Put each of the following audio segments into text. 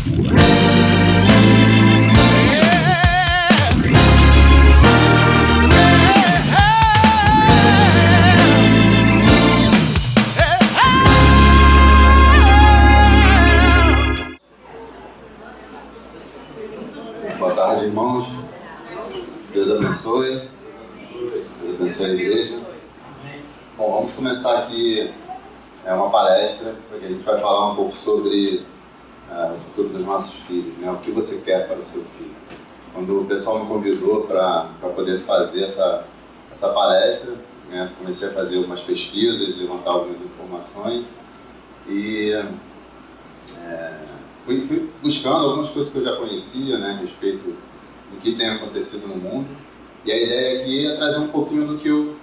Boa tarde, irmãos. Deus abençoe. Deus abençoe a igreja. Bom, vamos começar aqui uma palestra, porque a gente vai falar um pouco sobre o futuro dos nossos filhos, né? O que você quer para o seu filho. Quando o pessoal me convidou para poder fazer essa palestra, né, comecei a fazer algumas pesquisas, levantar algumas informações e fui buscando algumas coisas que eu já conhecia, né, a respeito do que tem acontecido no mundo. E a ideia aqui é trazer um pouquinho do que eu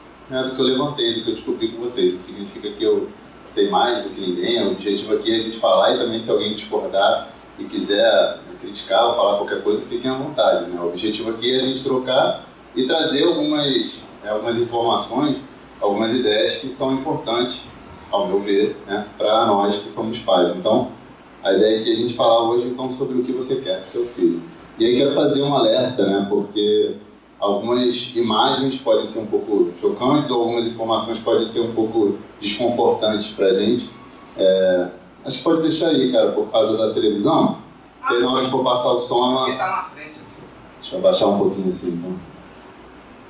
levantei, do que eu descobri com vocês. Não significa que eu sei mais do que ninguém. O objetivo aqui é a gente falar, e também se alguém discordar e quiser criticar ou falar qualquer coisa, fiquem à vontade, né? O objetivo aqui é a gente trocar e trazer algumas informações, algumas ideias que são importantes, ao meu ver, né, para nós que somos pais. Então, a ideia é que a gente falar hoje então sobre o que você quer para o seu filho. E aí quero fazer um alerta, né, porque algumas imagens podem ser um pouco chocantes ou algumas informações podem ser um pouco desconfortantes para a gente. Acho que pode deixar aí, cara, por causa da televisão. Porque aí na hora que for passar o som, ela... tá na frente. Deixa eu abaixar um pouquinho assim, então.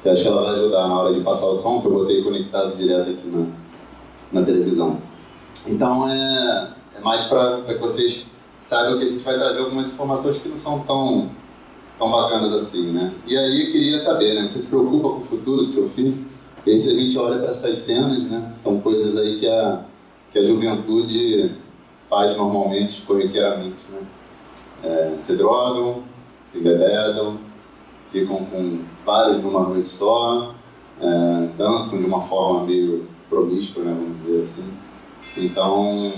Que acho que ela vai ajudar na hora de passar o som, que eu botei conectado direto aqui na televisão. Então é mais para que vocês saibam que a gente vai trazer algumas informações que não são tão bacanas assim, né? E aí eu queria saber, né? Você se preocupa com o futuro do seu filho? E aí se a gente olha para essas cenas, né? São coisas aí que a juventude faz normalmente, corriqueiramente, né? Se drogam, se embebedam, ficam com vários numa noite só, dançam de uma forma meio promíscua, né? Vamos dizer assim. Então,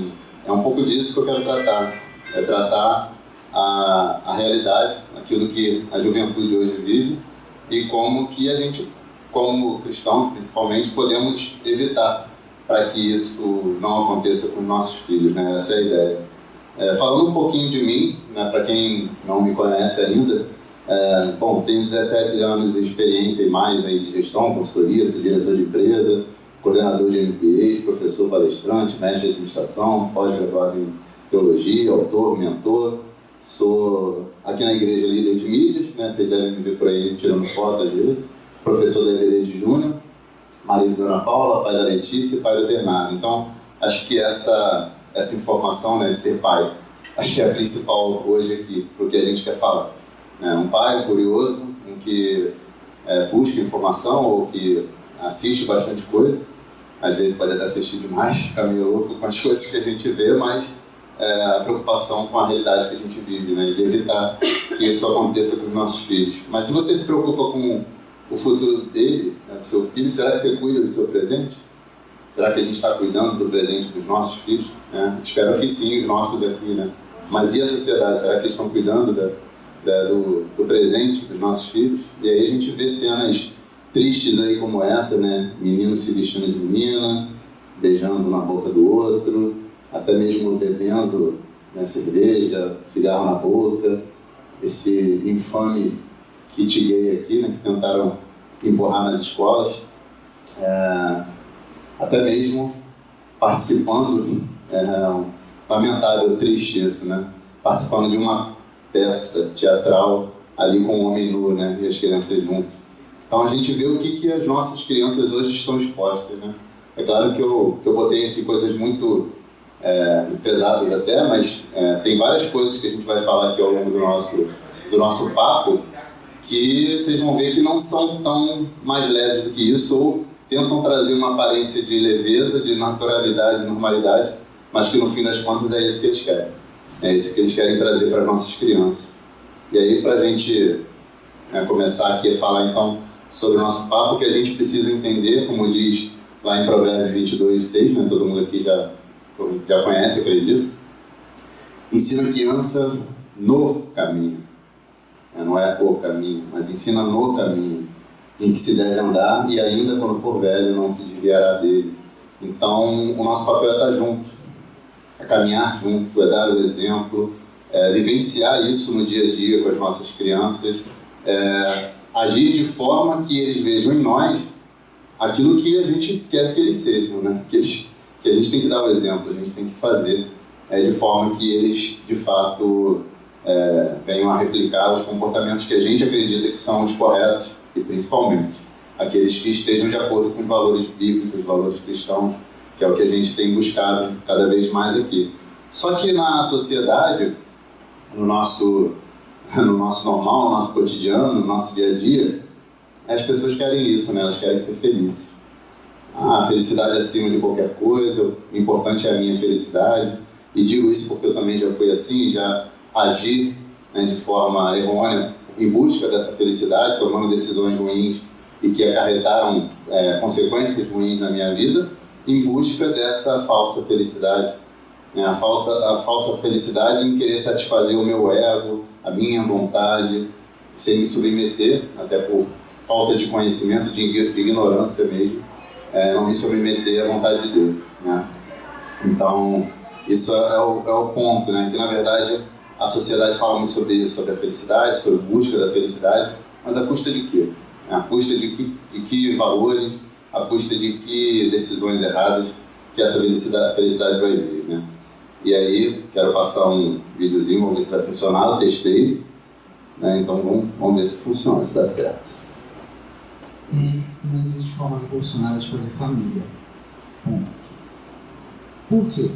é um pouco disso que eu quero tratar. É tratar a realidade, aquilo que a juventude hoje vive e como que a gente, como cristãos principalmente, podemos evitar para que isso não aconteça com os nossos filhos, né? Essa é a ideia. Falando um pouquinho de mim, né, para quem não me conhece ainda, bom, tenho 17 anos de experiência e mais aí de gestão, consultoria, sou diretor de empresa, coordenador de MBAs, professor palestrante, mestre de administração, pós-graduado em teologia, autor, mentor. Sou aqui na igreja líder de mídias, né? Vocês devem me ver por aí tirando foto às vezes. Professor da EBD de Júnior, marido da Ana Paula, pai da Letícia e pai da Bernardo. Então, acho que essa informação, né, de ser pai, acho que é a principal hoje aqui, porque a gente quer falar. Um pai curioso, um que busca informação ou que assiste bastante coisa. Às vezes pode até assistir demais, ficar meio louco com as coisas que a gente vê, mas a preocupação com a realidade que a gente vive, né? De evitar que isso aconteça com os nossos filhos. Mas se você se preocupa com o futuro dele, né, do seu filho, será que você cuida do seu presente? Será que a gente está cuidando do presente dos nossos filhos? Espero que sim, os nossos aqui, né? Mas e a sociedade? Será que eles estão cuidando do presente dos nossos filhos? E aí a gente vê cenas tristes aí como essa, né? Menino se vestindo de menina, beijando na boca do outro, até mesmo bebendo, né, cerveja, cigarro na boca, esse infame kit gay aqui, né, que tentaram empurrar nas escolas, até mesmo participando, lamentável, triste isso, né, participando de uma peça teatral ali com o homem nu, né, e as crianças juntas. Então a gente vê o que as nossas crianças hoje estão expostas, né. É claro que eu botei aqui coisas muito pesadas até, mas tem várias coisas que a gente vai falar aqui ao longo do nosso papo que vocês vão ver que não são tão mais leves do que isso ou tentam trazer uma aparência de leveza, de naturalidade, de normalidade, mas que no fim das contas é isso que eles querem. É isso que eles querem trazer para as nossas crianças. E aí, para a gente começar aqui a falar então sobre o nosso papo, que a gente precisa entender, como diz lá em Provérbios 22:6, né? Todo mundo aqui já conhece, acredito. Ensina a criança no caminho. Não é o caminho, mas ensina no caminho em que se deve andar e ainda quando for velho não se desviará dele. Então o nosso papel é estar junto, é caminhar junto, é dar o exemplo, vivenciar isso no dia a dia com as nossas crianças, agir de forma que eles vejam em nós aquilo que a gente quer que eles sejam, né? Que a gente tem que dar o exemplo, a gente tem que fazer de forma que eles, de fato, venham a replicar os comportamentos que a gente acredita que são os corretos e, principalmente, aqueles que estejam de acordo com os valores bíblicos, os valores cristãos, que é o que a gente tem buscado cada vez mais aqui. Só que na sociedade, no nosso normal, no nosso cotidiano, no nosso dia a dia, as pessoas querem isso, né? Elas querem ser felizes. A felicidade acima de qualquer coisa, o importante é a minha felicidade. E digo isso porque eu também já fui assim, já agi, né, de forma errônea em busca dessa felicidade, tomando decisões ruins e que acarretaram consequências ruins na minha vida, em busca dessa falsa felicidade. A falsa felicidade em querer satisfazer o meu ego, a minha vontade, sem me submeter, até por falta de conhecimento, de ignorância mesmo, não me submeter à vontade de Deus, né? Então, isso é o ponto, né? Que na verdade a sociedade fala muito sobre isso, sobre a felicidade, sobre a busca da felicidade, mas a custa de quê? A custa de que valores, a custa de que decisões erradas que essa felicidade vai vir, né? E aí, quero passar um videozinho, vamos ver se vai funcionar, eu testei, né? Então vamos ver se funciona, se dá certo. Não existe forma revolucionária de fazer família. Ponto. Por quê?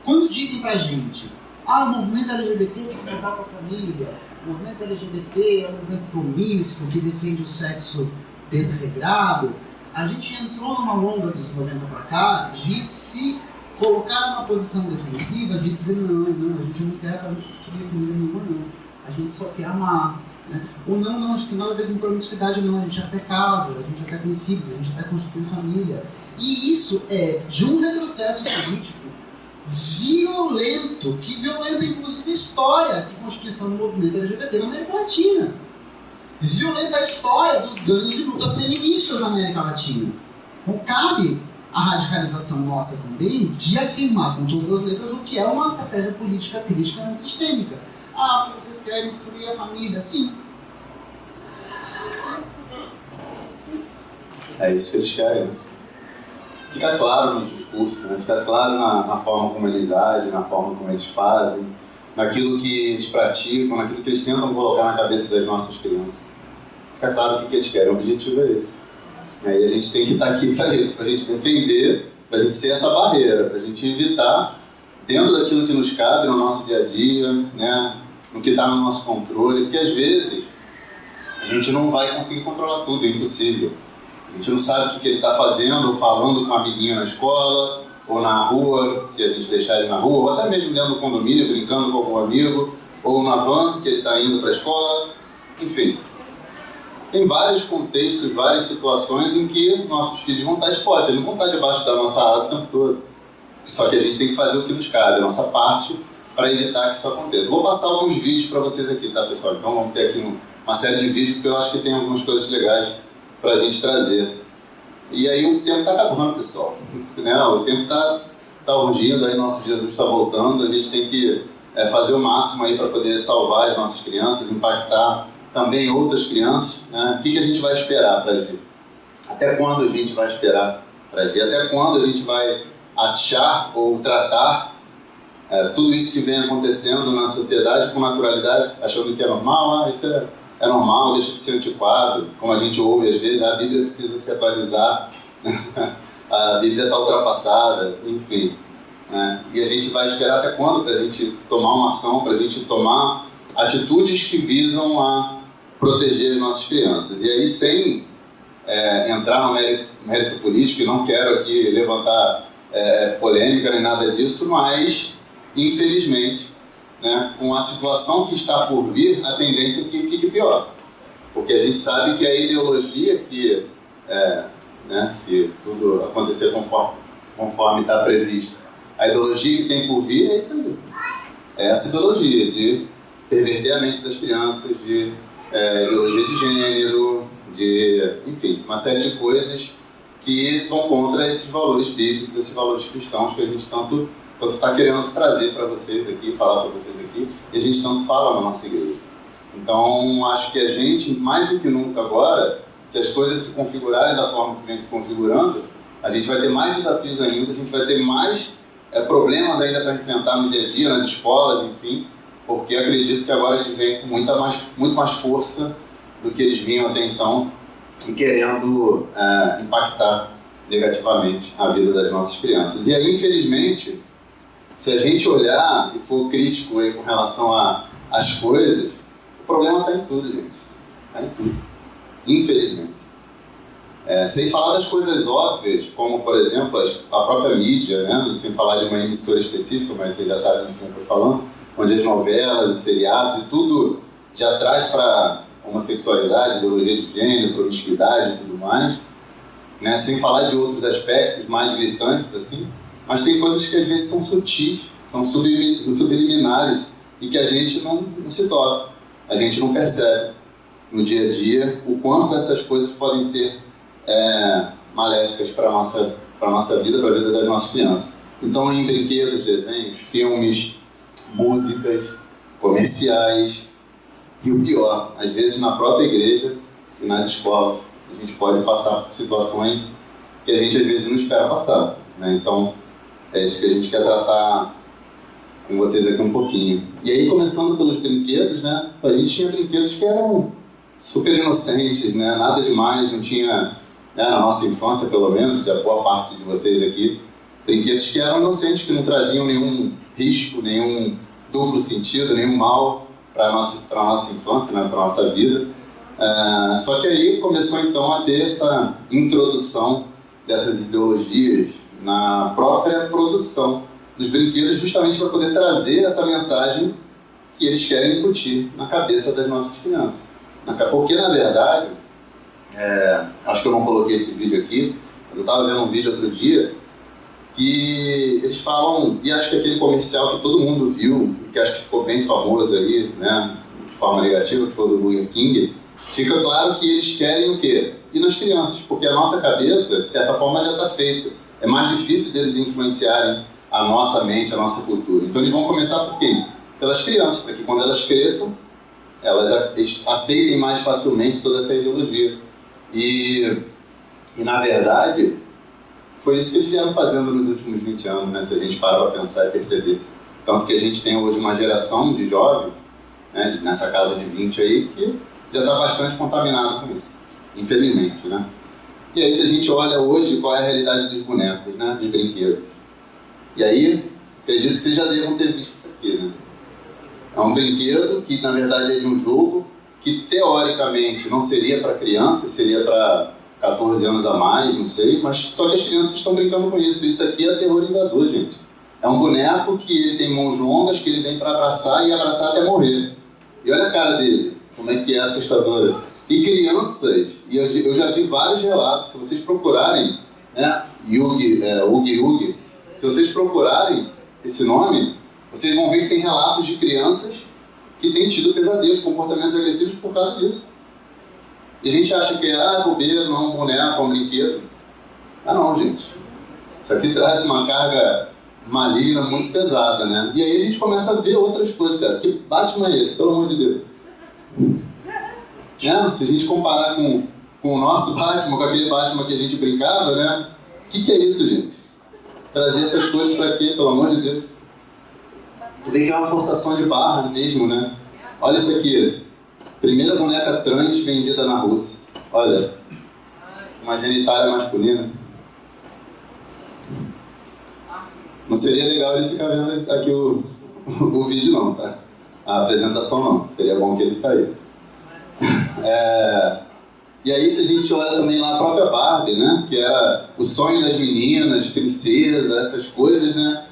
Quando dizem pra gente, o movimento LGBT tem que acabar com a família, o movimento LGBT é um movimento promíscuo que defende o sexo desregrado, a gente entrou numa longa dos 90 pra cá de se colocar numa posição defensiva, de dizer não, a gente não quer destruir a família nenhuma, não. A gente só quer amar. Né? Ou não acho que tem nada a ver com promiscuidade, não. A gente até casa, a gente até tem filhos, a gente até constitui família. E isso é de um retrocesso político violento, que violenta inclusive a história de constituição do movimento LGBT na América Latina. Violenta a história dos ganhos e lutas feministas na América Latina. Então cabe a radicalização nossa também de afirmar com todas as letras o que é uma estratégia política crítica antissistêmica. Porque vocês querem destruir a família, sim. É isso que eles querem. Fica claro no discurso, né? Fica claro na forma como eles agem, na forma como eles fazem, naquilo que eles praticam, naquilo que eles tentam colocar na cabeça das nossas crianças. Fica claro o que eles querem, o objetivo é esse. E a gente tem que estar aqui para isso, para a gente defender, para a gente ser essa barreira, para a gente evitar, dentro daquilo que nos cabe no nosso dia a dia, né? No que está no nosso controle, porque às vezes a gente não vai conseguir controlar tudo, é impossível. A gente não sabe o que ele está fazendo ou falando com um amiguinho na escola, ou na rua, se a gente deixar ele na rua, ou até mesmo dentro do condomínio, brincando com algum amigo, ou na van, que ele está indo para a escola, enfim. Tem vários contextos, várias situações em que nossos filhos vão estar expostos, eles não vão estar debaixo da nossa asa o tempo todo. Só que a gente tem que fazer o que nos cabe, a nossa parte, para evitar que isso aconteça. Vou passar alguns vídeos para vocês aqui, tá, pessoal? Então vamos ter aqui uma série de vídeos, porque eu acho que tem algumas coisas legais para a gente trazer. E aí o tempo está acabando, pessoal. Né? O tempo está urgindo, aí nosso Jesus está voltando, a gente tem que fazer o máximo aí para poder salvar as nossas crianças, impactar também outras crianças. Né? O que a gente vai esperar para agir? Até quando a gente vai esperar para agir? Até quando a gente vai achar ou tratar tudo isso que vem acontecendo na sociedade com naturalidade, achando que é normal? Isso é normal, deixa de ser antiquado, como a gente ouve às vezes, a Bíblia precisa se atualizar, a Bíblia está ultrapassada, enfim. E a gente vai esperar até quando para a gente tomar uma ação, para a gente tomar atitudes que visam a proteger as nossas crianças. E aí, sem entrar no mérito político, e não quero aqui levantar polêmica nem nada disso, mas, infelizmente, né, com a situação que está por vir, a tendência é que fique pior. Porque a gente sabe que a ideologia que, se tudo acontecer conforme está previsto, a ideologia que tem por vir é isso aí. É essa ideologia de perverter a mente das crianças, de ideologia de gênero, enfim, uma série de coisas que vão contra esses valores bíblicos, esses valores cristãos que a gente tanto tanto está querendo trazer para vocês aqui, falar para vocês aqui, e a gente tanto fala na nossa igreja. Então, acho que a gente, mais do que nunca agora, se as coisas se configurarem da forma que vem se configurando, a gente vai ter mais desafios ainda, a gente vai ter mais problemas ainda para enfrentar no dia a dia, nas escolas, enfim, porque acredito que agora eles vêm com muito mais força do que eles vinham até então e querendo impactar negativamente a vida das nossas crianças. E aí, infelizmente, se a gente olhar e for crítico aí com relação às coisas, o problema está em tudo, gente. Está em tudo. Infelizmente. Sem falar das coisas óbvias, como, por exemplo, a própria mídia, né? Sem falar de uma emissora específica, mas vocês já sabem de quem eu estou falando, onde as novelas, os seriados e tudo já traz para homossexualidade, ideologia de gênero, promiscuidade e tudo mais, né? Sem falar de outros aspectos mais gritantes, assim, mas tem coisas que às vezes são sutis, são subliminares e que a gente não se toca, a gente não percebe no dia a dia o quanto essas coisas podem ser maléficas para a nossa vida, para a vida das nossas crianças. Então, em brinquedos, desenhos, filmes, músicas, comerciais e o pior, às vezes na própria igreja e nas escolas, a gente pode passar por situações que a gente às vezes não espera passar, né? Então, é isso que a gente quer tratar com vocês aqui um pouquinho. E aí, começando pelos brinquedos, né? A gente tinha brinquedos que eram super inocentes, né? Nada demais, não tinha, né, na nossa infância, pelo menos, da boa parte de vocês aqui, brinquedos que eram inocentes, que não traziam nenhum risco, nenhum duplo sentido, nenhum mal para a nossa infância, né, para a nossa vida. Só que aí começou então a ter essa introdução dessas ideologias na própria produção dos brinquedos, justamente para poder trazer essa mensagem que eles querem incutir na cabeça das nossas crianças. Porque, na verdade, acho que eu não coloquei esse vídeo aqui, mas eu estava vendo um vídeo outro dia que eles falam, e acho que aquele comercial que todo mundo viu, que acho que ficou bem famoso aí, né, de forma negativa, que foi do Burger King, fica claro que eles querem o quê? Ir nas crianças, porque a nossa cabeça, de certa forma, já está feita. É mais difícil deles influenciarem a nossa mente, a nossa cultura. Então eles vão começar por quê? Pelas crianças, para que quando elas cresçam, elas aceitem mais facilmente toda essa ideologia. E na verdade, foi isso que eles vieram fazendo nos últimos 20 anos, né? Se a gente parar para pensar e perceber. Tanto que a gente tem hoje uma geração de jovens, né, nessa casa de 20 aí, que já está bastante contaminado com isso, infelizmente, né? E aí, se a gente olha hoje qual é a realidade dos bonecos, né, dos brinquedos, e aí, acredito que vocês já devam ter visto isso aqui, né? É um brinquedo que, na verdade, é de um jogo que, teoricamente, não seria para criança, seria para 14 anos a mais, não sei, mas só que as crianças estão brincando com isso. Isso aqui é aterrorizador, gente. É um boneco que ele tem mãos longas, que ele vem para abraçar e abraçar até morrer. E olha a cara dele, como é que é assustadora. E crianças, e eu já vi vários relatos, se vocês procurarem, né, Oogie, se vocês procurarem esse nome, vocês vão ver que tem relatos de crianças que têm tido pesadelos, comportamentos agressivos por causa disso. E a gente acha que bobeira, não é um boneco, é um brinquedo. Não, gente. Isso aqui traz uma carga maligna muito pesada, né? E aí a gente começa a ver outras coisas, cara. Que Batman é esse, pelo amor de Deus? Né? Se a gente comparar com o nosso Batman, com aquele Batman que a gente brincava, né? O que é isso, gente? Trazer essas coisas pra quê, pelo amor de Deus? Tu vê que é uma forçação de barra mesmo, né? Olha isso aqui. Primeira boneca trans vendida na Rússia. Olha, uma genitália masculina. Não seria legal ele ficar vendo aqui o vídeo não, tá? A apresentação não. Seria bom que ele saísse. E aí, se a gente olha também lá a própria Barbie, né? Que era o sonho das meninas, princesa, essas coisas, né?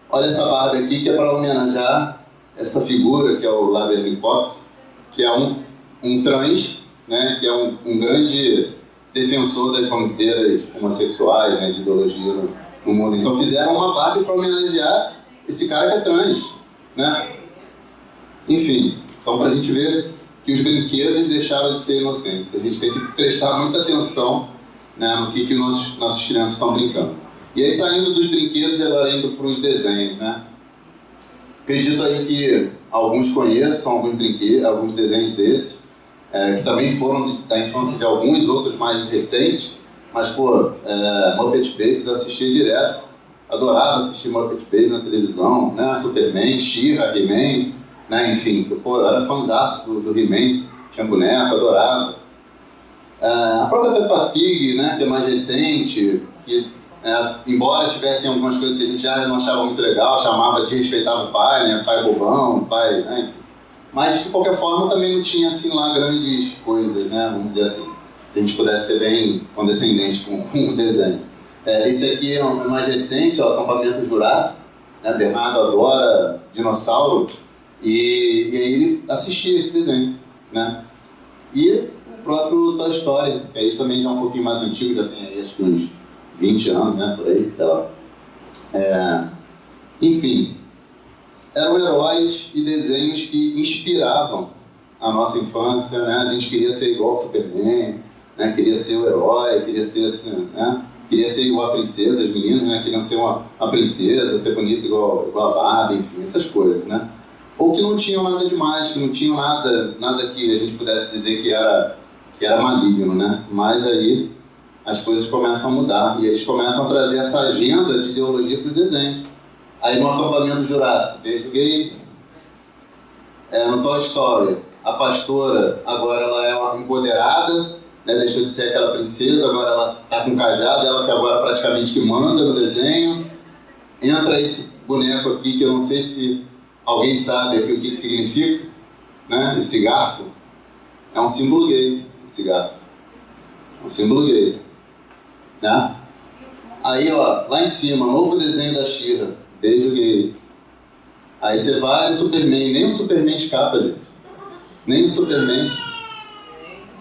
Olha essa Barbie aqui, que é para homenagear essa figura, que é o Laverne Cox, que é um trans, né? Que é um grande defensor das bandeiras homossexuais, né? De ideologia no mundo. Então fizeram uma Barbie para homenagear esse cara que é trans, né? Enfim, então para a gente ver que os brinquedos deixaram de ser inocentes. A gente tem que prestar muita atenção, né, no que nossos crianças estão brincando. E aí, saindo dos brinquedos e agora indo para os desenhos, né? Acredito aí que alguns conheçam alguns brinquedos, alguns desenhos desses, que também foram da infância de alguns, outros mais recentes, mas, pô, Muppet Babies eu assistia direto, adorava assistir Muppet Babies na televisão, né? Superman, She-Ra, He-Man, né? Enfim, pô, eu era fãzaço do He-Man, tinha boneco, adorava. A própria Peppa Pig, né? Que é mais recente, que, embora tivessem algumas coisas que a gente já não achava muito legal, chamava de respeitava o pai, né? Pai bobão, pai, né? Enfim. Mas, de qualquer forma, também não tinha, assim, lá grandes coisas, né? Vamos dizer assim. Se a gente pudesse ser bem condescendente com o desenho. Esse aqui é o mais recente, o Acampamento Jurássico, né? Bernardo adora dinossauro, e aí ele assistia esse desenho, né? E o próprio Toy Story, que aí também já é um pouquinho mais antigo, já tem aí acho que uns 20 anos, né? Por aí, sei lá. Enfim, eram heróis e desenhos que inspiravam a nossa infância, né? A gente queria ser igual ao Superman, né? Queria ser o herói, queria ser assim, né? Queria ser igual a princesa, as meninas, né? Queriam ser uma princesa, ser bonita igual a Barbie, enfim, essas coisas, né? Ou que não tinham nada demais, que não tinham nada que a gente pudesse dizer que era maligno, né? Mas aí as coisas começam a mudar e eles começam a trazer essa agenda de ideologia para os desenhos. Aí no Acampamento Jurássico, beijo gay. No Toy Story, a pastora agora ela é uma empoderada, né? Deixou de ser aquela princesa, agora ela está com cajado, ela que agora praticamente que manda no desenho. Entra esse boneco aqui que eu não sei se alguém sabe aqui o que significa, né? Esse garfo é um símbolo gay, esse garfo. É um símbolo gay, né? Aí, ó, lá em cima, novo desenho da She-Ra, beijo gay. Aí você vai no Superman, nem o Superman escapa, gente. Nem o Superman,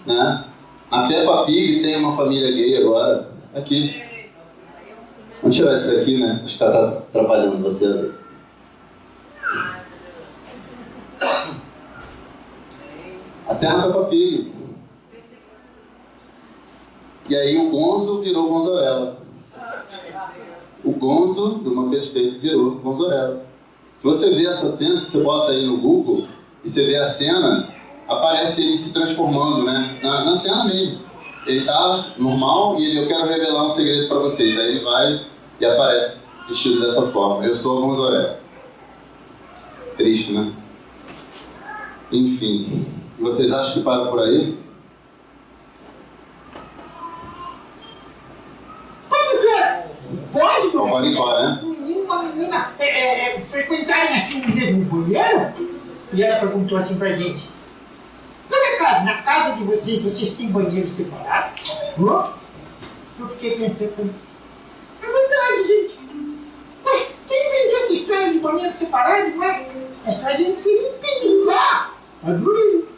né? A Peppa Pig tem uma família gay agora, aqui. Vamos tirar isso daqui, né? Acho que tá atrapalhando vocês aí. Até na Peppa Pig. E aí o Gonzo virou Gonzorella. O Gonzo do Muppet Babies virou Gonzorella. Se você vê essa cena, se você bota aí no Google e você vê a cena, aparece ele se transformando, né? Na cena mesmo. Ele tá normal e eu quero revelar um segredo para vocês. Aí ele vai e aparece vestido dessa forma. Eu sou a Gonzorella. Triste, né? Enfim. Vocês acham que para por aí? Pode, Cocoricó, né? Um menino e uma menina frequentarem assim o mesmo banheiro? E ela perguntou assim pra gente: por acaso, na casa de vocês têm banheiro separado? Eu fiquei pensando: é verdade, gente. Ué, quem inventou essa história de banheiro separado? Ué, é só a gente se limpinho lá. Adorei.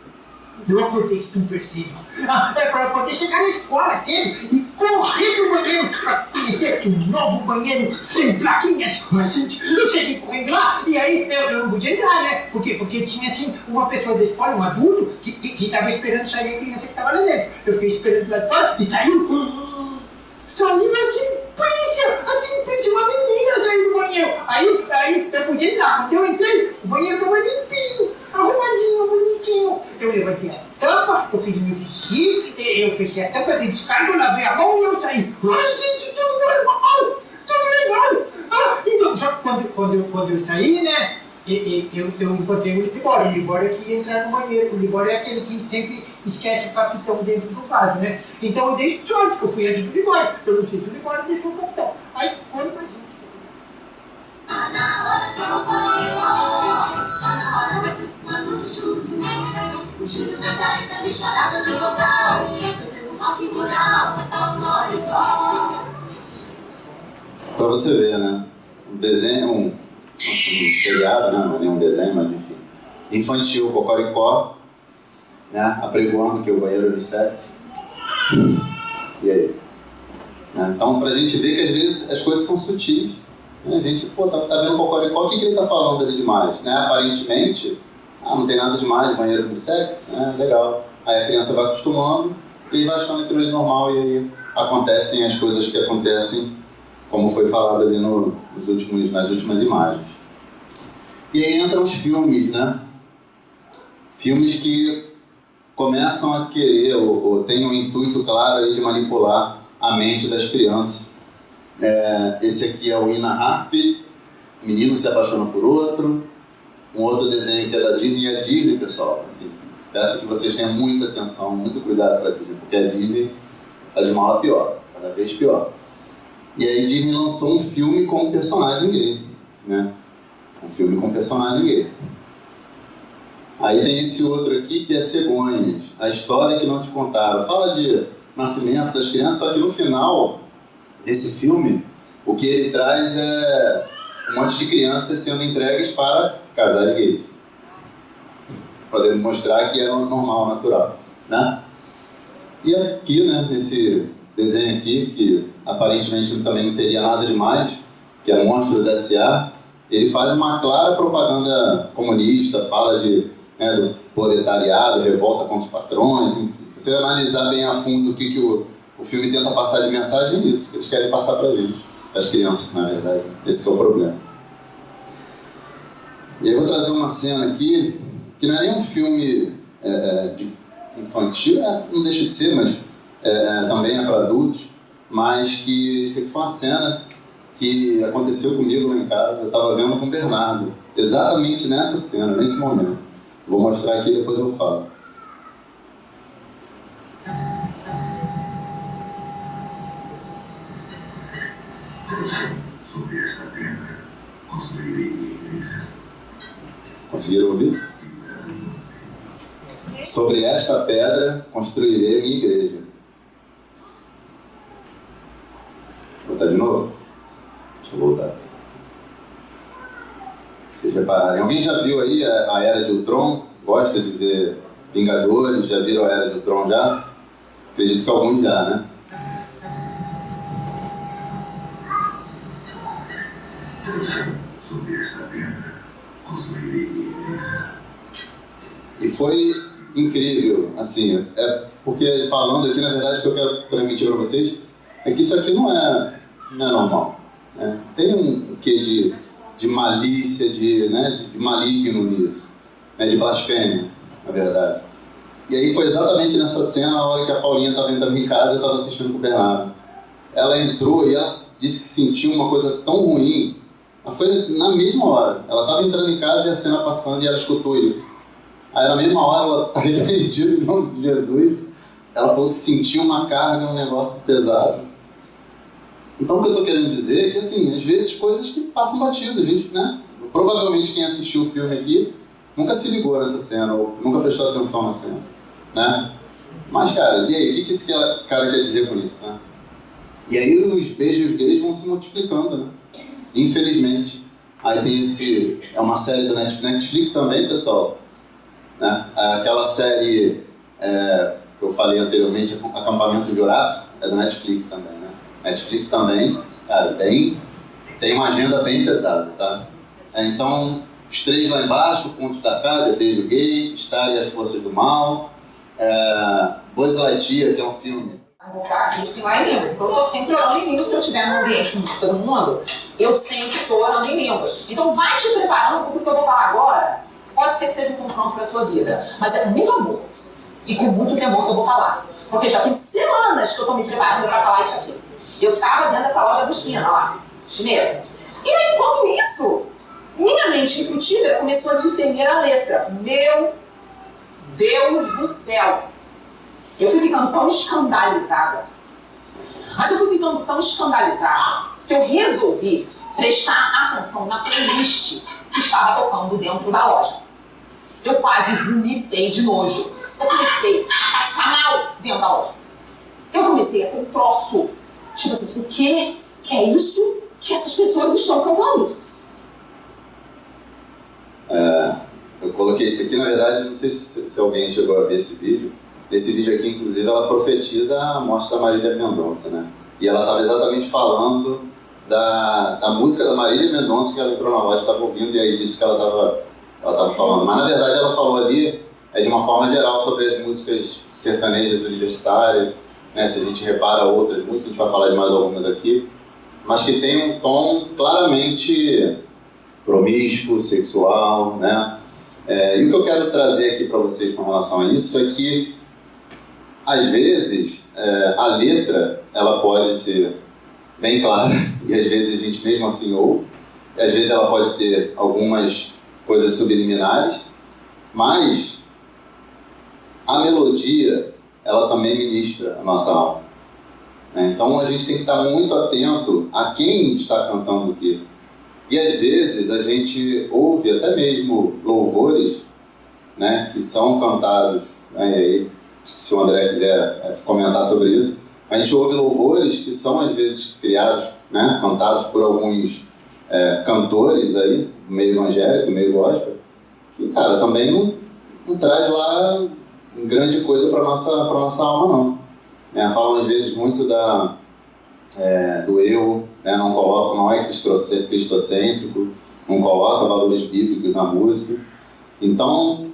Eu acordei super cedo. É para poder chegar na escola cedo e correr pro banheiro para conhecer um novo banheiro sem plaquinhas. Mas, gente, eu cheguei correndo lá e aí eu não podia entrar, né? Porque tinha, assim, uma pessoa da escola, um adulto, que estava esperando sair a criança que estava lá dentro. Eu fiquei esperando lá de fora e saiu. Saiu a Simplícia, uma menina saiu do banheiro. Aí eu podia entrar. Quando eu entrei, o banheiro estava limpinho, arrumadinho, bonitinho. Eu levantei a tampa, eu fiz meu xixi, eu fechei a tampa de descarga, eu lavei a mão e eu saí. Ai, gente, tudo normal, tudo legal. Então, só que quando eu saí, né, eu encontrei o Libório. O Libório é que ia entrar no banheiro. O Libório é aquele que sempre esquece o capitão dentro do vaso, né? Então eu dei sorte, porque eu fui antes do Libório. Eu não sei se o Libório deixou o capitão. Aí, quando pra gente. Tá na hora do Cocoricó, tá na hora do Mano do Júlio. O Júlio canta e também chorada do vocal, cantando rock rural, Cocoricó. Pra você ver, né? Um desenho, um seriado, né? Não é nem um desenho, mas enfim. Infantil, Cocoricó, né? Apregoando que o banheiro de sexo. E aí? Né? Então, pra gente ver que às vezes as coisas são sutis. Né? A gente, pô, tá vendo o Cocoricó, o que ele tá falando ali demais? Né? Aparentemente, não tem nada demais, banheiro de sexo, né? Legal. Aí a criança vai acostumando e vai achando aquilo ali normal e aí acontecem as coisas que acontecem como foi falado ali nas últimas imagens. E aí entram os filmes, né? Filmes que começam a querer, ou têm um intuito claro aí de manipular a mente das crianças. Esse aqui é o Ina Harp, Menino se apaixona por outro. Um outro desenho que é da Disney, e a Disney, pessoal, assim, peço que vocês tenham muita atenção, muito cuidado com a Disney, porque a Disney está de mal a pior, cada vez pior. E aí Disney lançou um filme com um personagem gay, né? Um filme com um personagem gay. Aí tem esse outro aqui que é Cegonhas, a história que não te contaram. Fala de nascimento das crianças, só que no final desse filme, o que ele traz é um monte de crianças sendo entregues para casais gays. Para demonstrar que é normal, natural, né? E aqui, né, nesse desenho aqui, que aparentemente também não teria nada demais, que é Monstros S.A., ele faz uma clara propaganda comunista, fala do proletariado, revolta contra os patrões, enfim. Se você analisar bem a fundo o que o filme tenta passar de mensagem, é isso que eles querem passar pra gente, as crianças, na verdade. Esse é o problema. E aí eu vou trazer uma cena aqui, que não é nem um filme infantil, não deixa de ser, mas também é para adultos, mas que isso aqui foi uma cena que aconteceu comigo lá em casa. Eu estava vendo com o Bernardo, exatamente nessa cena, nesse momento. Vou mostrar aqui e depois eu falo. Sobre esta pedra, construirei minha igreja. Conseguiram ouvir? Sobre esta pedra construirei a minha igreja. Vou botar de novo? Deixa eu voltar. Vocês repararem. Alguém já viu aí a Era de Ultron? Gosta de ver Vingadores? Já viram a Era de Ultron já? Acredito que alguns já, né? Sobre esta pedra, construirei minha igreja. E foi incrível, assim, porque falando aqui, na verdade, o que eu quero transmitir para vocês é que isso aqui não é normal, né? Tem um quê de malícia, de maligno nisso, né? De blasfêmia, na verdade. E aí foi exatamente nessa cena, na hora que a Paulinha estava entrando em casa, eu estava assistindo com o Bernardo. Ela entrou e ela disse que sentiu uma coisa tão ruim, mas foi na mesma hora. Ela estava entrando em casa e a cena passando e ela escutou isso. Aí na mesma hora ela está arrependida em nome de Jesus. Ela falou que sentiu uma carga, um negócio pesado. Então o que eu estou querendo dizer é que, assim, às vezes coisas que passam batido, a gente, né? Provavelmente quem assistiu o filme aqui nunca se ligou nessa cena, ou nunca prestou atenção na cena, né? Mas, cara, e aí, o que esse cara quer dizer com isso, né? E aí os beijos gays vão se multiplicando, né? Infelizmente. Aí tem é uma série do Netflix também, pessoal, né? Aquela série que eu falei anteriormente, Acampamento Jurássico, é do Netflix também, né? Netflix também, cara, tem uma agenda bem pesada, tá? Então, os três lá embaixo, Pontos da Cádia, Beijo Gay, Star e as Forças do Mal, Buzz Lightyear, que é um filme. Vou ficar aqui sem lá em línguas. Então eu tô sempre orando em línguas. Se eu estiver num ambiente com todo mundo, eu sempre tô orando em línguas. Então vai te preparando, porque o que eu vou falar agora pode ser que seja um confronto para a sua vida. Mas é com muito amor e com muito temor que eu vou falar. Porque já tem semanas que eu tô me preparando para falar isso aqui. Eu tava dentro dessa loja do China, lá, chinesa. E aí, enquanto isso, minha mente infrutífera começou a discernir a letra. Meu Deus do céu! Eu fui ficando tão escandalizada. Mas eu fui ficando tão escandalizada que eu resolvi prestar atenção na playlist que estava tocando dentro da loja. Eu quase vomitei de nojo. Eu comecei a passar mal dentro da loja. Eu comecei a ter um troço. Tipo assim, o que é isso que essas pessoas estão cantando? Eu coloquei isso aqui, na verdade, não sei se alguém chegou a ver esse vídeo. Nesse vídeo aqui, inclusive, ela profetiza a morte da Marília Mendonça, né? E ela estava exatamente falando da música da Marília Mendonça que ela entrou na loja e estava ouvindo, e aí disso que ela estava falando. Mas, na verdade, ela falou ali de uma forma geral sobre as músicas sertanejas universitárias, né? Se a gente repara outras músicas, a gente vai falar de mais algumas aqui. mas que tem um tom claramente promíscuo, sexual, né? E o que eu quero trazer aqui para vocês com relação a isso é que, às vezes, a letra ela pode ser bem clara, e às vezes a gente mesmo assim ouve, e às vezes ela pode ter algumas coisas subliminares, mas a melodia, ela também ministra a nossa alma. Então a gente tem que estar muito atento a quem está cantando o quê. E às vezes a gente ouve até mesmo louvores, né, que são cantados, né, e aí, se o André quiser comentar sobre isso, a gente ouve louvores que são às vezes criados, né, cantados por alguns cantores aí, do meio evangélico, do meio gospel, que, cara, também não traz lá grande coisa para nossa alma, não. Falam às vezes muito do eu, né, não é cristocêntrico, não coloca valores bíblicos na música. Então,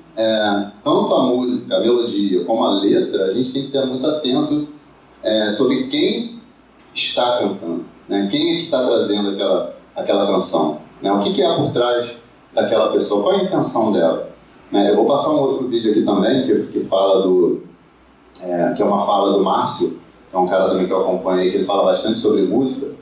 tanto a música, a melodia, como a letra, a gente tem que estar muito atento sobre quem está cantando, né? Quem é que está trazendo aquela canção, né? O que é por trás daquela pessoa, qual é a intenção dela, né? Eu vou passar um outro vídeo aqui também, que fala que é uma fala do Márcio, que é um cara também que eu acompanho aí, que ele fala bastante sobre música,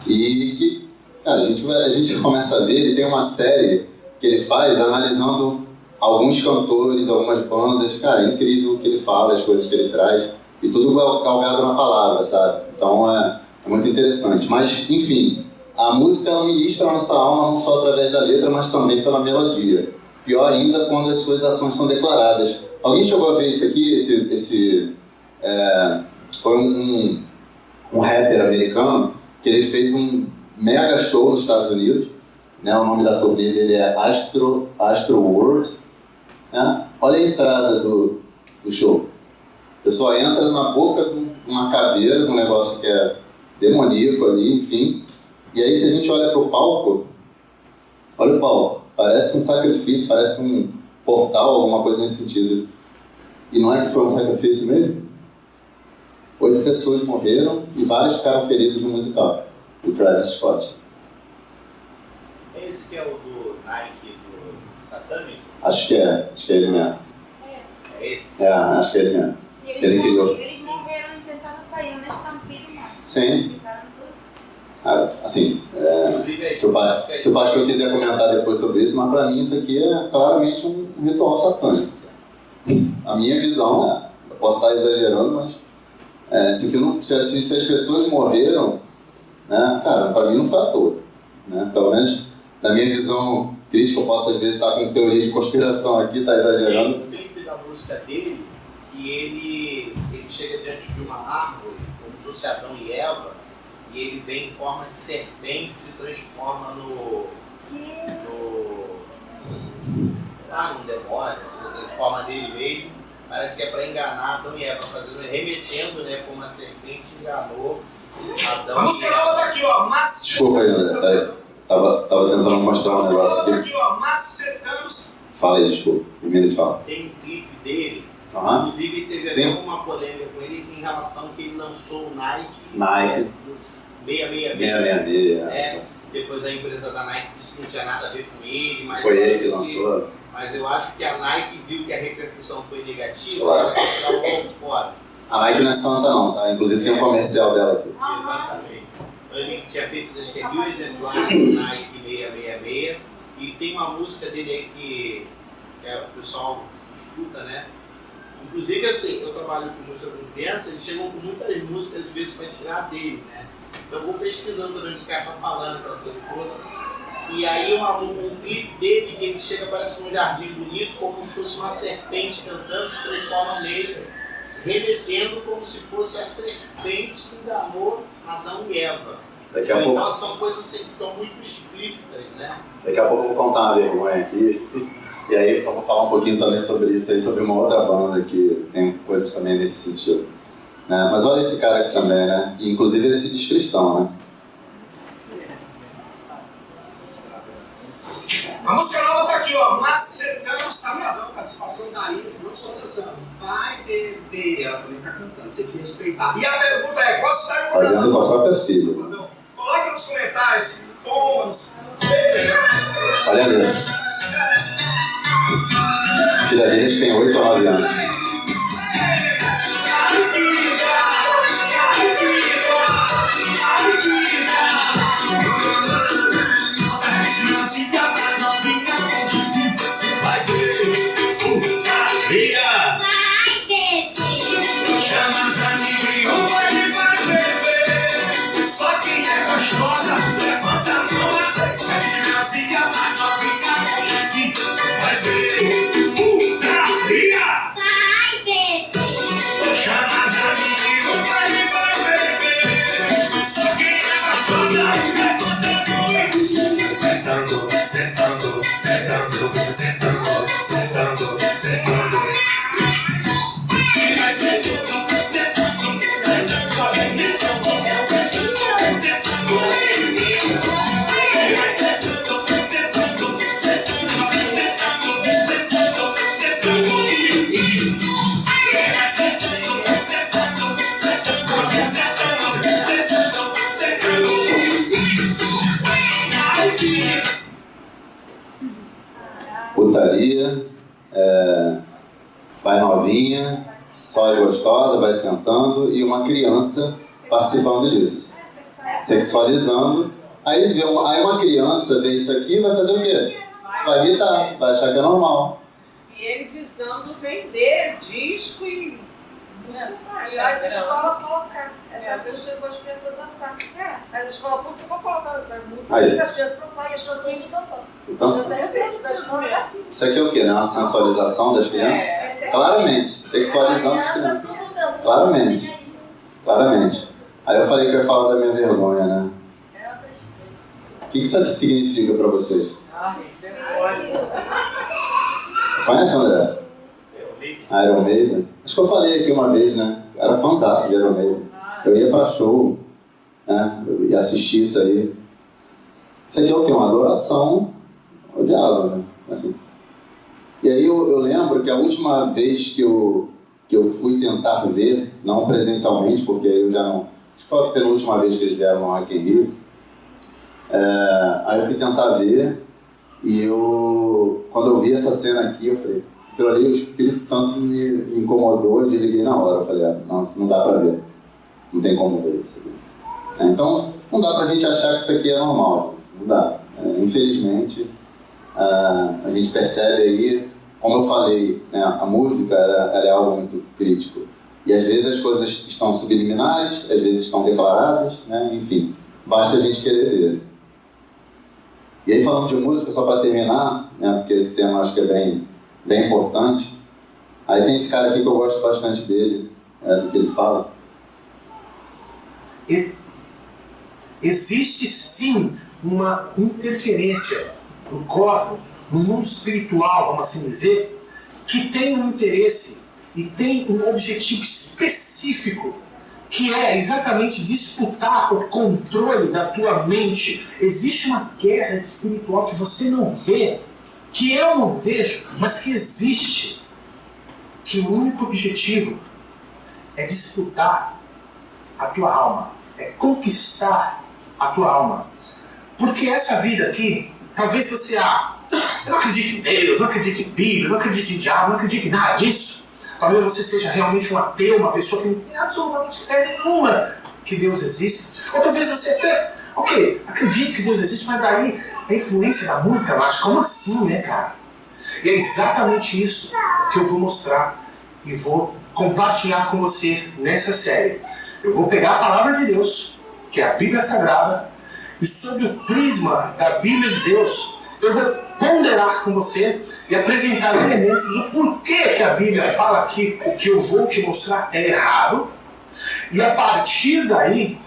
e que, cara, a gente começa a ver, ele tem uma série que ele faz analisando alguns cantores, algumas bandas, cara, é incrível o que ele fala, as coisas que ele traz, e tudo galgado na palavra, sabe? Então é muito interessante. Mas, enfim, a música ela ministra a nossa alma não só através da letra, mas também pela melodia. Pior ainda quando as suas ações são declaradas. Alguém chegou a ver isso aqui? Foi um rapper americano que ele fez um mega show nos Estados Unidos, né? O nome da turnê dele é Astro World, né? Olha a entrada do show. A pessoa entra na boca de uma caveira, de um negócio que é demoníaco ali, enfim. E aí se a gente olha para o palco, olha o palco, parece um sacrifício, parece um portal, alguma coisa nesse sentido. E não é que foi um sacrifício mesmo? 8 pessoas morreram e várias ficaram feridas no musical. O Travis Scott. Esse que é o do Nike, do Satanic? Acho que é ele mesmo. É esse? Acho que é ele mesmo. Eles morreram e tentaram sair na Stampede, né? Sim. Assim, se o pastor quiser comentar depois sobre isso, mas para mim isso aqui é claramente um ritual satânico. A minha visão eu posso estar exagerando, mas se as pessoas morreram, né, cara, para mim não foi à toa, né? Pelo menos na minha visão crítica, eu posso às vezes estar com teoria de conspiração aqui, tá exagerando. Tem um clipe da música dele que ele chega diante de uma árvore, como se fosse Adão e Eva, e ele vem em forma de serpente, se transforma num demônio, se transforma nele mesmo. Parece que é para enganar Adão e Eva, remetendo, né, como a serpente enganou Adão. A música nova tá aqui, ó. Desculpa aí, André, peraí. Tava tentando mostrar um negócio aqui. Tá aqui, ó. Macetando. Fala aí, desculpa. Primeiro de fala. Tem um clipe dele, Inclusive teve até uma polêmica com ele em relação que ele lançou o Nike. 666. Depois a empresa da Nike disse que não tinha nada a ver com ele. Mas foi ele que lançou. Mas eu acho que a Nike viu que a repercussão foi negativa, claro. Ela quer tirar o ponto fora. A Nike não é santa não, tá? Inclusive tem um comercial dela aqui. Exatamente. Ele tinha feito, acho que é 1000 exemplares do Nike 666. E tem uma música dele aí que o pessoal escuta, né? Inclusive, assim, eu trabalho com música com criança, eles chegam com muitas músicas, às vezes, para tirar dele, né? Então eu vou pesquisando, sabendo o que o cara tá falando, aquela coisa toda. E aí um clipe dele, que ele chega, parece num jardim bonito, como se fosse uma serpente cantando, se transforma nele, remetendo como se fosse a serpente que enganou Adão e Eva. Então são coisas assim, que são muito explícitas, né? Daqui a pouco eu vou contar uma vergonha aqui. E aí vou falar um pouquinho também sobre isso aí, sobre uma outra banda que tem coisas também nesse sentido. Né? Mas olha esse cara aqui também, né? Que, inclusive ele se diz cristão, né? A música nova tá aqui, ó. Macetando Sabadão, participação da Iris, não só dançando. Vai beber, ela também tá cantando, tem que respeitar. E a pergunta é, qual cidade fazendo com a própria filha. Coloque nos comentários, tomas. Olha ali. A filha deles tem 8 ou 9 anos. Putaria, vai novinha, só gostosa, vai sentando, e uma criança participando disso, sexualizando. Aí uma criança vê isso aqui e vai fazer o quê? Vai imitar, vai achar que é normal. E ele visando vender disco e... E as escolas colocar essa música para as crianças dançar. As escolas públicas estão colocando essa música para as crianças dançar e as canções de dançar. Então, Eu tenho medo da escola da filha. isso aqui é o quê? Né? Uma sensualização das crianças? Claramente. Sexualizando as crianças. Claramente. Claramente. Aí eu falei que eu ia falar da minha vergonha, né? É outra coisa. O que isso aqui significa pra vocês? Conhece, André? Iron Maiden? Acho que eu falei aqui uma vez, né? Eu era fãzaço de Iron Maiden. Eu ia pra show, né? Eu ia assistir isso aí. Isso aqui é o quê? Uma adoração ao diabo, né? Assim. E aí eu lembro que a última vez que eu fui tentar ver, não presencialmente, porque eu já não... Acho que foi a penúltima vez que eles vieram no Rock in Rio. Aí eu fui tentar ver e quando eu vi essa cena aqui, eu falei... Aquilo ali, o Espírito Santo me incomodou e desliguei na hora. Eu falei, não dá pra ver. Não tem como ver isso aqui. Então, não dá pra gente achar que isso aqui é normal. Não dá. Infelizmente, a gente percebe aí, como eu falei, né, a música ela é algo muito crítico. E às vezes as coisas estão subliminares, às vezes estão declaradas, né, enfim. Basta a gente querer ver. E aí, falando de música, só para terminar, né, porque esse tema acho que é bem importante. Aí tem esse cara aqui que eu gosto bastante dele, do que ele fala. Existe sim uma interferência no cosmos, no mundo espiritual, vamos assim dizer, que tem um interesse e tem um objetivo específico, que é exatamente disputar o controle da tua mente. Existe uma guerra espiritual que você não vê, que eu não vejo, mas que existe, que o único objetivo é disputar a tua alma, é conquistar a tua alma. Porque essa vida aqui, talvez você, eu não acredito em Deus, não acredito em Bíblia, não acredito em diabo, não acredito em nada disso. Talvez você seja realmente um ateu, uma pessoa que não tem absolutamente fé nenhuma que Deus existe. Ou talvez você até, acredito que Deus existe, mas aí a influência da música, mas como assim, né, cara? E é exatamente isso que eu vou mostrar e vou compartilhar com você nessa série. Eu vou pegar a palavra de Deus, que é a Bíblia Sagrada, e sob o prisma da Bíblia de Deus, eu vou ponderar com você e apresentar elementos do porquê que a Bíblia fala que o que eu vou te mostrar é errado. E a partir daí,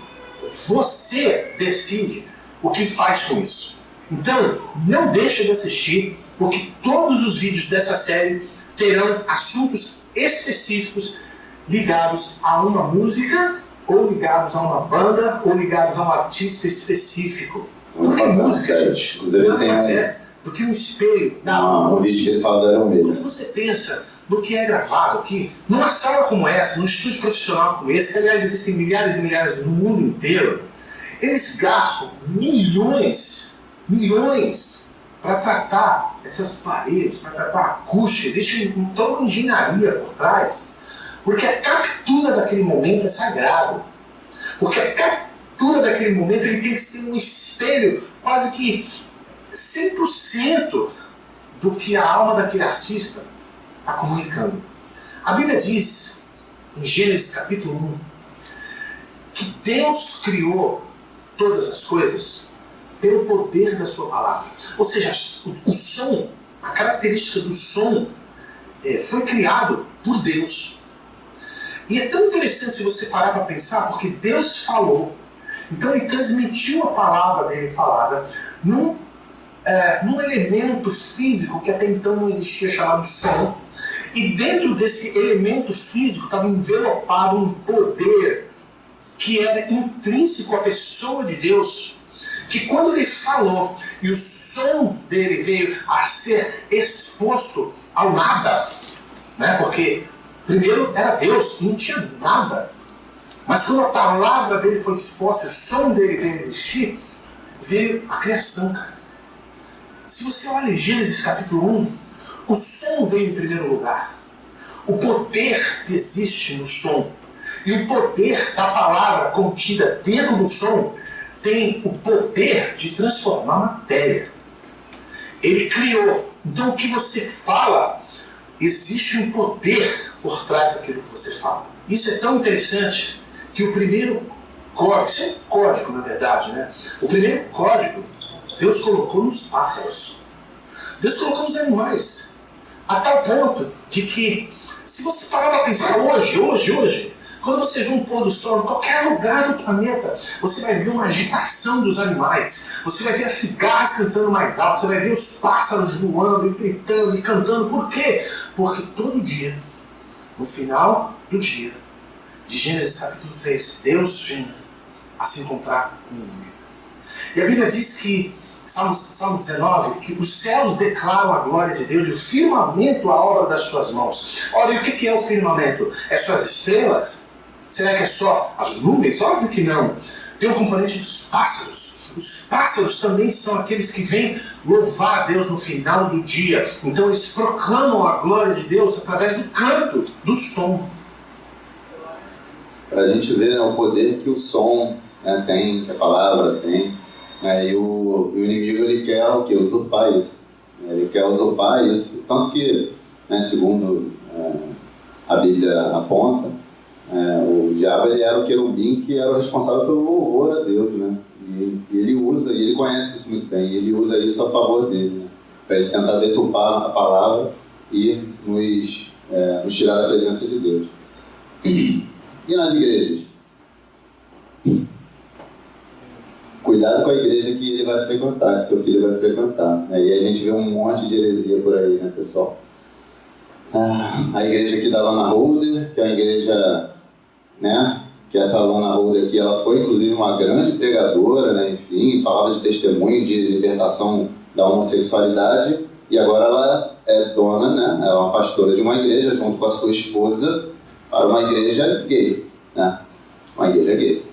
você decide o que faz com isso. Então, não deixe de assistir, porque todos os vídeos dessa série terão assuntos específicos ligados a uma música, ou ligados a uma banda, ou ligados a um artista específico. Porque música, gente, inclusive nada mais é do que um espelho da alma. O vídeo que ele fala do Iron Maiden. Quando você pensa no que é gravado aqui, numa sala como essa, num estúdio profissional como esse, que aliás existem milhares e milhares no mundo inteiro, Eles gastam milhões para tratar essas paredes, para tratar a acústica. Existe toda uma engenharia por trás, porque a captura daquele momento é sagrado. Porque a captura daquele momento ele tem que ser um espelho quase que 100% do que a alma daquele artista está comunicando. A Bíblia diz, em Gênesis capítulo 1, que Deus criou todas as coisas pelo poder da sua palavra. Ou seja, o som, a característica do som foi criado por Deus. E é tão interessante se você parar para pensar, porque Deus falou, então ele transmitiu a palavra dele falada num elemento físico que até então não existia, chamado som. E dentro desse elemento físico estava envelopado um poder que era intrínseco à pessoa de Deus, que quando ele falou e o som dele veio a ser exposto ao nada, né? Porque primeiro era Deus, não tinha nada, mas quando a palavra dele foi exposta, o som dele veio a existir, veio a criação, cara. Se você olha em Gênesis capítulo 1, o som veio em primeiro lugar, o poder que existe no som e o poder da palavra contida dentro do som tem o poder de transformar matéria. Ele criou. Então o que você fala, existe um poder por trás daquilo que você fala. Isso é tão interessante que o primeiro código, isso é um código na verdade, né? O primeiro código Deus colocou nos pássaros. Deus colocou nos animais. A tal ponto de que, se você parar para pensar hoje, quando você vê um pôr do sol em qualquer lugar do planeta, você vai ver uma agitação dos animais, você vai ver as cigarras cantando mais alto, você vai ver os pássaros voando e gritando e cantando. Por quê? Porque todo dia, no final do dia, de Gênesis capítulo 3, Deus vinha a se encontrar com o homem. E a Bíblia diz que, Salmo 19, que os céus declaram a glória de Deus e o firmamento a obra das suas mãos. Ora, e o que é o firmamento? É só as estrelas? Será que é só as nuvens? Óbvio que não. Tem um componente dos pássaros. Os pássaros também são aqueles que vêm louvar a Deus no final do dia. Então eles proclamam a glória de Deus através do canto, do som. Para a gente ver, né, o poder que o som, né, tem, que a palavra tem. E o inimigo, ele quer o quê? Usurpar isso. Ele quer usurpar isso. Tanto que, né, segundo a Bíblia aponta, o diabo, ele era o querubim que era o responsável pelo louvor a Deus, né? E ele usa, e ele conhece isso muito bem, e ele usa isso a favor dele, né? Para ele tentar deturpar a palavra e nos tirar da presença de Deus. E nas igrejas? Cuidado com a igreja que ele vai frequentar, que seu filho vai frequentar. E a gente vê um monte de heresia por aí, né, pessoal? A igreja aqui da Lana Holder, que é uma igreja, né, que essa Lana Holder aqui, ela foi inclusive uma grande pregadora, né, enfim, falava de testemunho de libertação da homossexualidade, e agora ela é dona, né, ela é uma pastora de uma igreja junto com a sua esposa para uma igreja gay, né, uma igreja gay.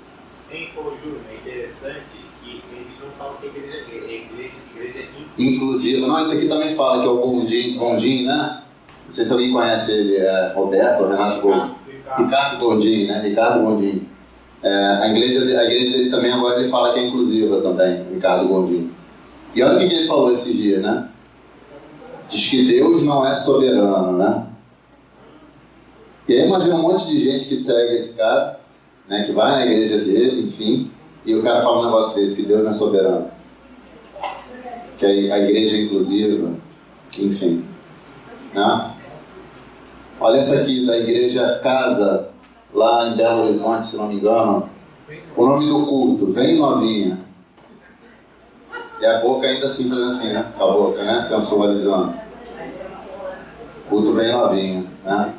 Júlio, é interessante que eles não falam que a igreja é gay, é igreja inclusive. Não, isso aqui também fala que é o Gondim, né? Não sei se alguém conhece ele, Roberto, Renato Gondim. Ricardo Gondim, né? Ricardo Gondim. A igreja dele também agora ele fala que é inclusiva também, Ricardo Gondim. E olha o que ele falou esses dias, né? Diz que Deus não é soberano, né? E aí imagina um monte de gente que segue esse cara, né? Que vai na igreja dele, enfim, e o cara fala um negócio desse, que Deus não é soberano. Que a igreja é inclusiva, enfim. Né? Olha essa aqui da igreja Casa, lá em Belo Horizonte, se não me engano. O nome do culto, Vem Novinha. E a boca ainda assim, fazendo assim, né? Com a boca, né? Sensualizando. Culto Vem Novinha, né?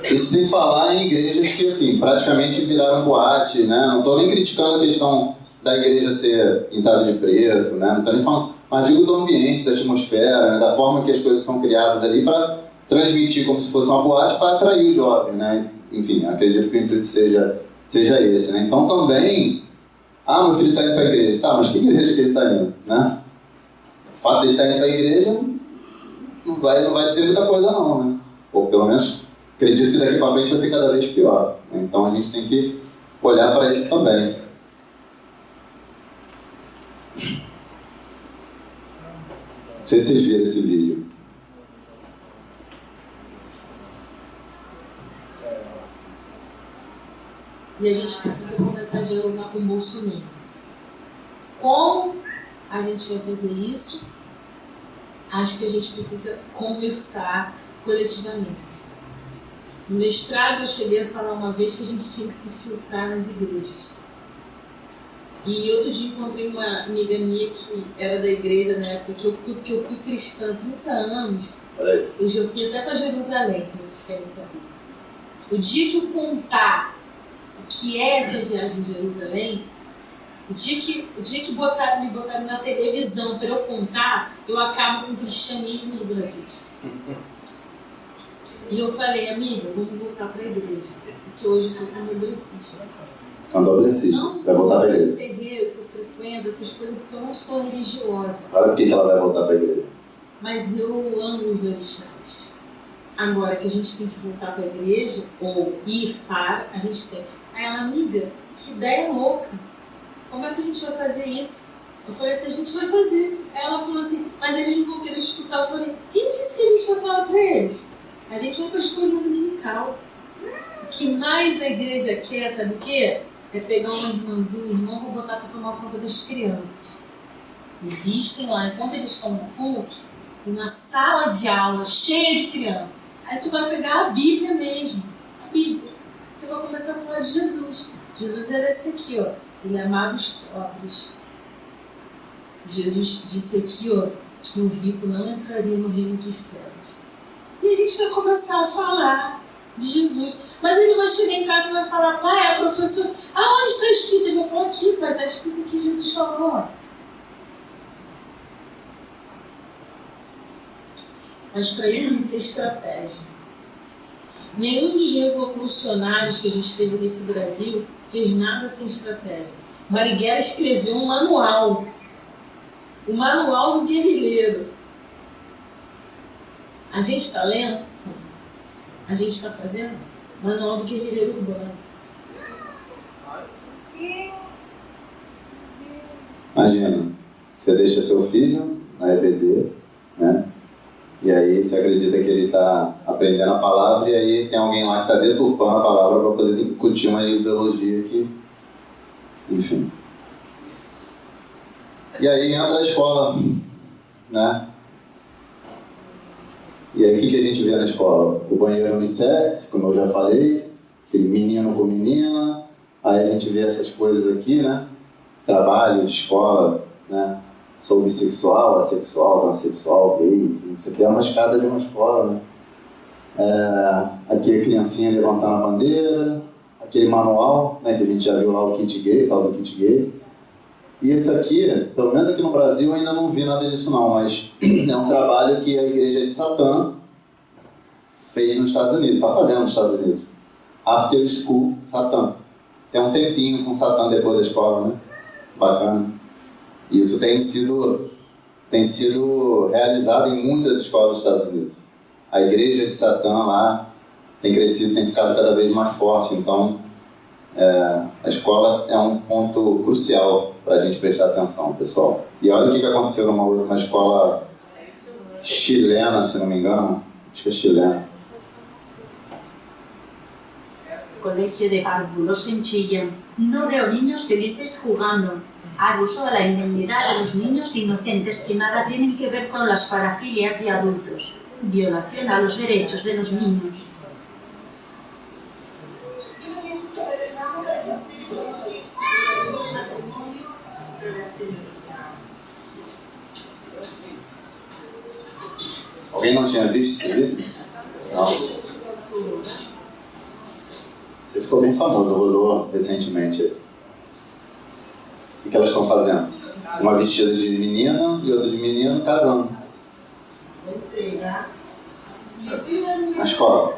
Isso sem falar em igrejas que, assim, praticamente viraram boate, né? Não estou nem criticando a questão da igreja ser pintada de preto, né? Não estou nem falando, mas digo do ambiente, da atmosfera, né? Da forma que as coisas são criadas ali para transmitir como se fosse uma boate para atrair o jovem, né? Enfim, acredito que o intuito seja esse, né? Então também Ah, meu filho está indo para a igreja. Tá, mas que igreja que ele está indo, né? O fato de ele estar indo para a igreja não vai dizer muita coisa não, né? Ou pelo menos acredito que daqui para frente vai ser cada vez pior. Então a gente tem que olhar para isso também. Não sei se vocês viram esse vídeo. E a gente precisa começar a dialogar com o Bolsonaro. Como a gente vai fazer isso? Acho que a gente precisa conversar coletivamente. No mestrado eu cheguei a falar uma vez que a gente tinha que se filtrar nas igrejas. E outro dia encontrei uma amiga minha que era da igreja na época que eu fui cristã há 30 anos. Eu já fui até para Jerusalém, se vocês querem saber. O dia que eu contar o que é essa viagem em Jerusalém, o dia que me botaram na televisão para eu contar, eu acabo com o cristianismo do Brasil. E eu falei, amiga, vamos voltar para a igreja, porque hoje eu sou candomblessista. Candomblessista, vai voltar para a igreja. Eu terreiro que eu frequento, essas coisas, porque eu não sou religiosa. Claro, por que ela vai voltar para a igreja? Mas eu amo os orixás. Agora que a gente tem que voltar para a igreja, ou ir para, a gente tem. Aí ela, amiga, que ideia louca. Como é que a gente vai fazer isso? Eu falei assim, a gente vai fazer. Aí ela falou assim, mas eles não vão querer escutar. Eu falei, quem disse que a gente vai falar para eles? A gente vai para a escola dominical. O que mais a igreja quer, sabe o quê? É pegar uma irmãzinha, um irmão, para botar para tomar conta das crianças. Existem lá, enquanto eles estão no culto, uma sala de aula cheia de crianças. Aí tu vai pegar a Bíblia mesmo. A Bíblia. Você vai começar a falar de Jesus. Jesus era esse aqui, ó. Ele amava os pobres. Jesus disse aqui, ó, que o rico não entraria no reino dos céus. E a gente vai começar a falar de Jesus. Mas ele vai chegar em casa e vai falar, pai, professor, aonde está escrito? Ele vai falar aqui, pai, está escrito que Jesus falou. Mas para isso tem que ter estratégia. Nenhum dos revolucionários que a gente teve nesse Brasil fez nada sem estratégia. Marighella escreveu um manual. O manual do guerrilheiro. A gente está lendo? A gente está fazendo? Manual do guerrilheiro urbano. Imagina, você deixa seu filho na EBD, né? E aí você acredita que ele está aprendendo a palavra e aí tem alguém lá que está deturpando a palavra para poder discutir uma ideologia que... Enfim. E aí entra a escola, né? E aí o que a gente vê na escola? O banheiro unissex, como eu já falei, aquele menino com menina, aí a gente vê essas coisas aqui, né? Trabalho de escola, né? Sou bissexual, assexual, transexual, gay, enfim, isso aqui é uma escada de uma escola, né? Aqui a criancinha levantando a bandeira, aquele manual, né, que a gente já viu lá, o kit gay, tal do kit gay. E esse aqui, pelo menos aqui no Brasil, eu ainda não vi nada disso não, mas é um trabalho que a Igreja de Satã fez nos Estados Unidos, está fazendo nos Estados Unidos. After School Satã. Tem um tempinho com Satã depois da escola, né? Bacana. Isso tem sido realizado em muitas escolas dos Estados Unidos. A Igreja de Satã lá tem crescido, tem ficado cada vez mais forte, então a escola é um ponto crucial para a gente prestar atenção, pessoal. E olha o que aconteceu numa escola chilena, se não me engano, acho que é chilena. Colegio de párvulos en Chillán. No veo niños felices jugando. Abuso a la indemnidad de los niños inocentes que nada tienen que ver con las parafilias de adultos. Violación a los derechos de los niños. Alguém não tinha visto esse vídeo? Não. Você ficou bem famoso, rodou recentemente. O que elas estão fazendo? Uma vestida de menina e outra de menino casando. Na escola.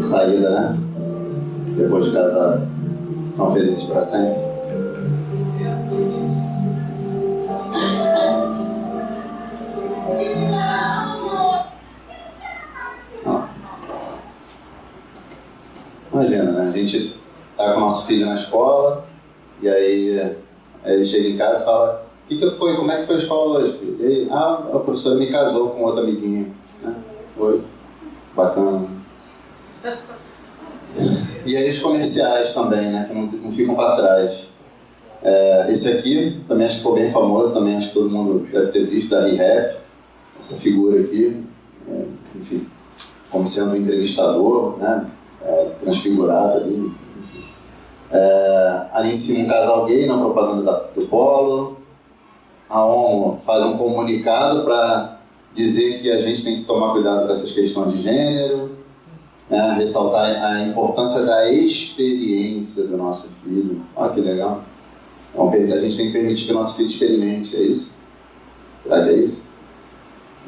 de saída, né? Depois de casar, são felizes para sempre. Imagina, né? A gente tá com o nosso filho na escola e aí ele chega em casa e fala: o que foi? Como é que foi a escola hoje, filho? E aí, a professora me casou com outro amiguinho, né? Oi, bacana. E aí os comerciais também, né? Que não ficam para trás. Esse aqui também acho que foi bem famoso, também acho que todo mundo deve ter visto, da ReHap, essa figura aqui, enfim, como sendo um entrevistador, né? Transfigurado ali, enfim. Ali em cima um casal gay na propaganda do Polo. A ONU faz um comunicado para dizer que a gente tem que tomar cuidado com essas questões de gênero, ressaltar a importância da experiência do nosso filho. Olha que legal. Então, a gente tem que permitir que o nosso filho experimente, é isso? Verdade, é isso?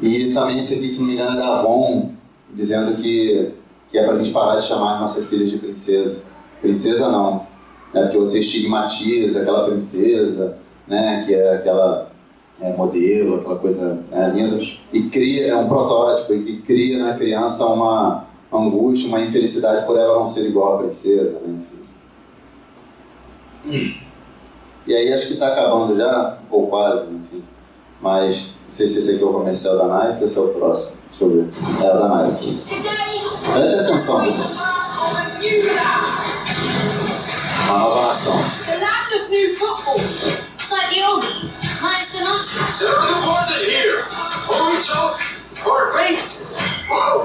E também esse aqui, se não me engano, é da Avon, dizendo que é pra gente parar de chamar nossas filhas de princesa. Princesa não, né? Porque você estigmatiza aquela princesa, né? Que é aquela modelo, aquela coisa linda, e cria, um protótipo, e que cria na criança uma angústia, uma infelicidade por ela não ser igual à princesa, né? Enfim. E aí acho que está acabando já, ou quase, enfim. Mas não sei se esse aqui é o comercial da Nike ou se é o próximo. Deixa eu ver. É o da Nike. Preste atenção, pessoal. Uma nova nação. The land of new football. It's like the old one. Minus the nonsense. So the word is here. Or we talk, or wait. Whoa.